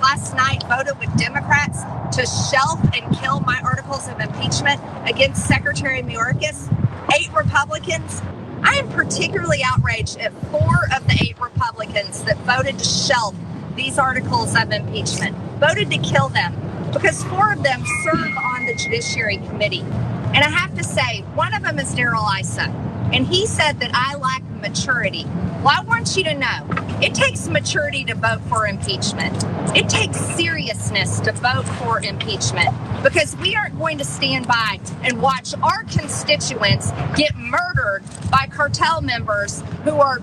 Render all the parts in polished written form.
last night voted with Democrats to shelf and kill my articles of impeachment against Secretary Mayorkas, 8 Republicans. I am particularly outraged at 4 of the 8 Republicans that voted to shelf these articles of impeachment, voted to kill them, because 4 of them serve on the Judiciary Committee. And I have to say, one of them is Darrell Issa, and he said that I lack maturity. Well, I want you to know, it takes maturity to vote for impeachment. It takes seriousness to vote for impeachment, because we aren't going to stand by and watch our constituents get murdered by cartel members who are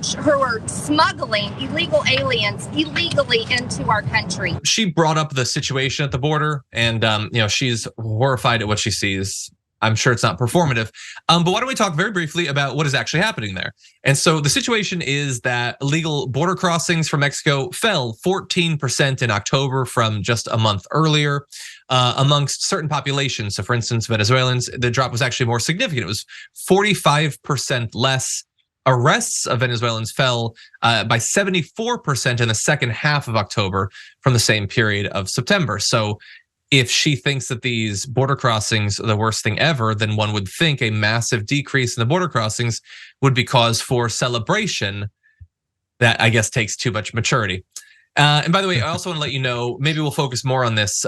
smuggling illegal aliens illegally into our country. She brought up the situation at the border, and she's horrified at what she sees. I'm sure it's not performative, but why don't we talk very briefly about what is actually happening there? And so the situation is that illegal border crossings from Mexico fell 14% in October from just a month earlier amongst certain populations. So for instance, Venezuelans, the drop was actually more significant. It was 45% less. Arrests of Venezuelans fell by 74% in the second half of October from the same period of September. So if she thinks that these border crossings are the worst thing ever, then one would think a massive decrease in the border crossings would be cause for celebration. That, I guess, takes too much maturity. And by the way, I also want to let you know, maybe we'll focus more on this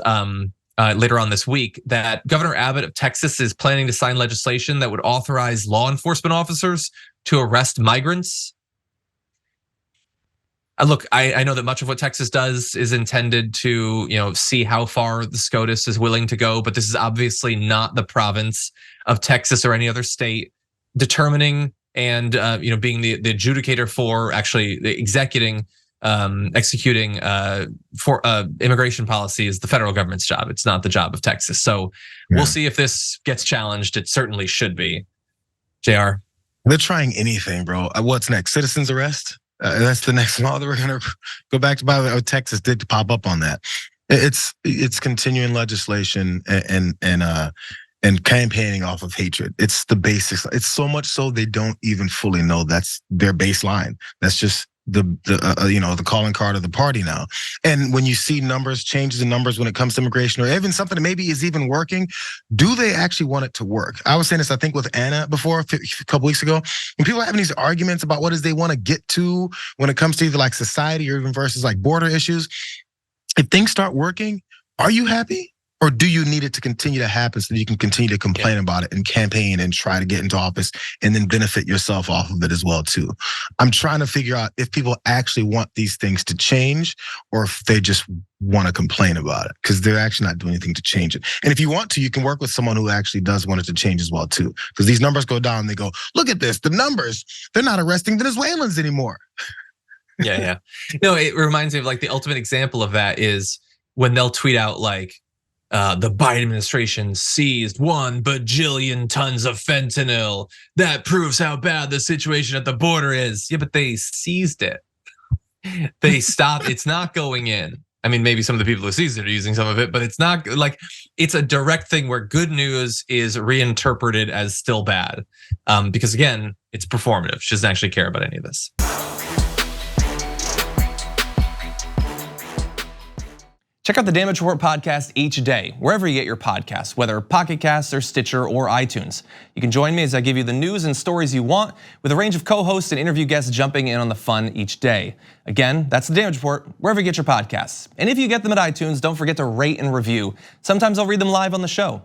later on this week, that Governor Abbott of Texas is planning to sign legislation that would authorize law enforcement officers to arrest migrants. Look, I know that much of what Texas does is intended to, see how far the SCOTUS is willing to go, but this is obviously not the province of Texas or any other state determining and being the adjudicator for actually executing for immigration policy is the federal government's job. It's not the job of Texas. So we'll see if this gets challenged. It certainly should be. JR. They're trying anything, bro. What's next? Citizens arrest? That's the next law that we're gonna go back to. By the way, Texas did pop up on that. It's continuing legislation and campaigning off of hatred. It's the basics. It's so much so they don't even fully know that's their baseline. That's just the calling card of the party now. And when you see changes in numbers when it comes to immigration, or even something that maybe is even working, do they actually want it to work? I was saying this, I think, with Anna before a couple weeks ago, when people are having these arguments about what is they want to get to when it comes to either like society or even versus like border issues. If things start working, are you happy? Or do you need it to continue to happen so that you can continue to complain about it and campaign and try to get into office and then benefit yourself off of it as well too? I'm trying to figure out if people actually want these things to change or if they just want to complain about it, because they're actually not doing anything to change it. And if you want to, you can work with someone who actually does want it to change as well too. Because these numbers go down and they go, look at this, the numbers, they're not arresting Venezuelans anymore. Yeah. No, it reminds me of like the ultimate example of that is when they'll tweet out like, the Biden administration seized 1 bajillion tons of fentanyl. That proves how bad the situation at the border is. Yeah, but they seized it. They stopped. It's not going in. I mean, maybe some of the people who seized it are using some of it, but it's not like it's a direct thing where good news is reinterpreted as still bad. Because again, it's performative. She doesn't actually care about any of this. Check out the Damage Report podcast each day, wherever you get your podcasts, whether Pocket Casts or Stitcher or iTunes. You can join me as I give you the news and stories you want, with a range of co-hosts and interview guests jumping in on the fun each day. Again, that's the Damage Report, wherever you get your podcasts. And if you get them at iTunes, don't forget to rate and review. Sometimes I'll read them live on the show.